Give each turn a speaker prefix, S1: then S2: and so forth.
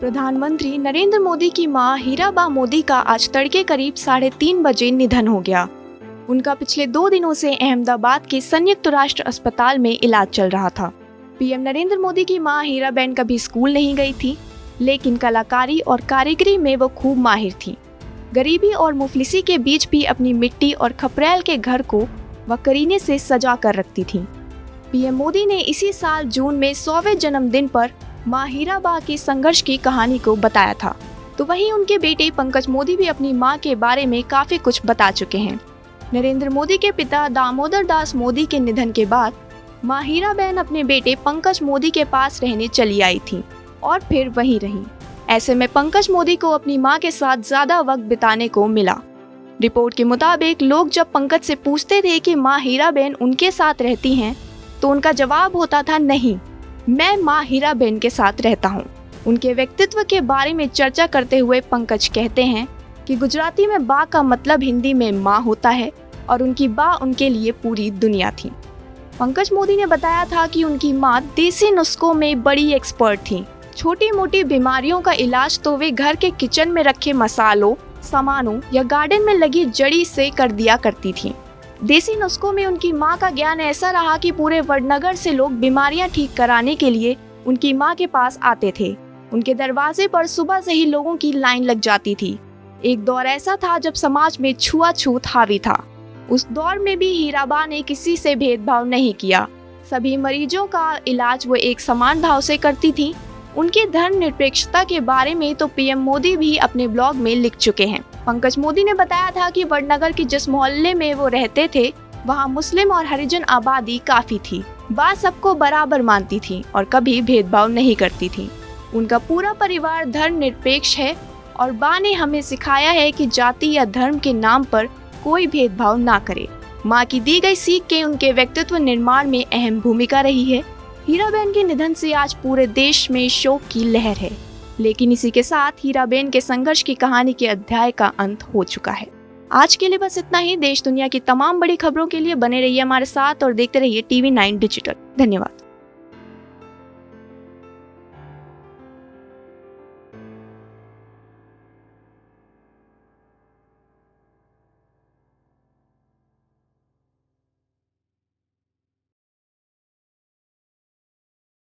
S1: प्रधानमंत्री नरेंद्र मोदी की मां हीराबा मोदी का आज तड़के करीब 3:30 बजे निधन हो गया। उनका पिछले 2 दिनों से अहमदाबाद के संयुक्त राष्ट्र अस्पताल में इलाज चल रहा था। पीएम नरेंद्र मोदी की मां हीराबेन कभी स्कूल नहीं गई थी, लेकिन कलाकारी और कारीगरी में वो खूब माहिर थी। गरीबी और मुफलिसी के बीच भी अपनी मिट्टी और खपरेल के घर को वह करीने से सजा कर रखती थी। पीएम मोदी ने इसी साल जून में 100वें जन्मदिन पर मां हीराबा की संघर्ष की कहानी को बताया था। तो वहीं उनके बेटे पंकज मोदी भी अपनी मां के बारे में काफी कुछ बता चुके हैं। नरेंद्र मोदी के पिता दामोदर दास मोदी के निधन के बाद मां हीराबेन अपने बेटे पंकज मोदी के पास रहने चली आई थी और फिर वहीं रही। ऐसे में पंकज मोदी को अपनी मां के साथ ज्यादा वक्त बिताने को मिला। रिपोर्ट के मुताबिक लोग जब पंकज से पूछते थे कि मां हीराबेन उनके साथ रहती हैं, तो उनका जवाब होता था, नहीं, मैं मां हीराबेन के साथ रहता हूं। उनके व्यक्तित्व के बारे में चर्चा करते हुए पंकज कहते हैं कि गुजराती में बा का मतलब हिंदी में मां होता है और उनकी बा उनके लिए पूरी दुनिया थी। पंकज मोदी ने बताया था कि उनकी मां देसी नुस्खों में बड़ी एक्सपर्ट थी। छोटी मोटी बीमारियों का इलाज तो वे घर के किचन में रखे मसालों, सामानों या गार्डन में लगी जड़ी से कर दिया करती थी। देसी नुस्खों में उनकी मां का ज्ञान ऐसा रहा कि पूरे वडनगर से लोग बीमारियां ठीक कराने के लिए उनकी मां के पास आते थे। उनके दरवाजे पर सुबह से ही लोगों की लाइन लग जाती थी। एक दौर ऐसा था जब समाज में छुआछूत हावी था। उस दौर में भी हीराबा ने किसी से भेदभाव नहीं किया। सभी मरीजों का इलाज वो एक समान भाव से करती थी। उनकी धर्मनिरपेक्षता के बारे में तो पीएम मोदी भी अपने ब्लॉग में लिख चुके हैं। पंकज मोदी ने बताया था कि वडनगर के जिस मोहल्ले में वो रहते थे, वहाँ मुस्लिम और हरिजन आबादी काफी थी। बा सबको बराबर मानती थी और कभी भेदभाव नहीं करती थी। उनका पूरा परिवार धर्मनिरपेक्ष है और बा ने हमें सिखाया है कि जाति या धर्म के नाम पर कोई भेदभाव ना करे। माँ की दी गई सीख के उनके व्यक्तित्व निर्माण में अहम भूमिका रही है। हीराबेन के निधन से आज पूरे देश में शोक की लहर है, लेकिन इसी के साथ हीराबेन के संघर्ष की कहानी के अध्याय का अंत हो चुका है। आज के लिए बस इतना ही। देश दुनिया की तमाम बड़ी खबरों के लिए बने रहिए हमारे साथ और देखते रहिए TV9 डिजिटल। धन्यवाद।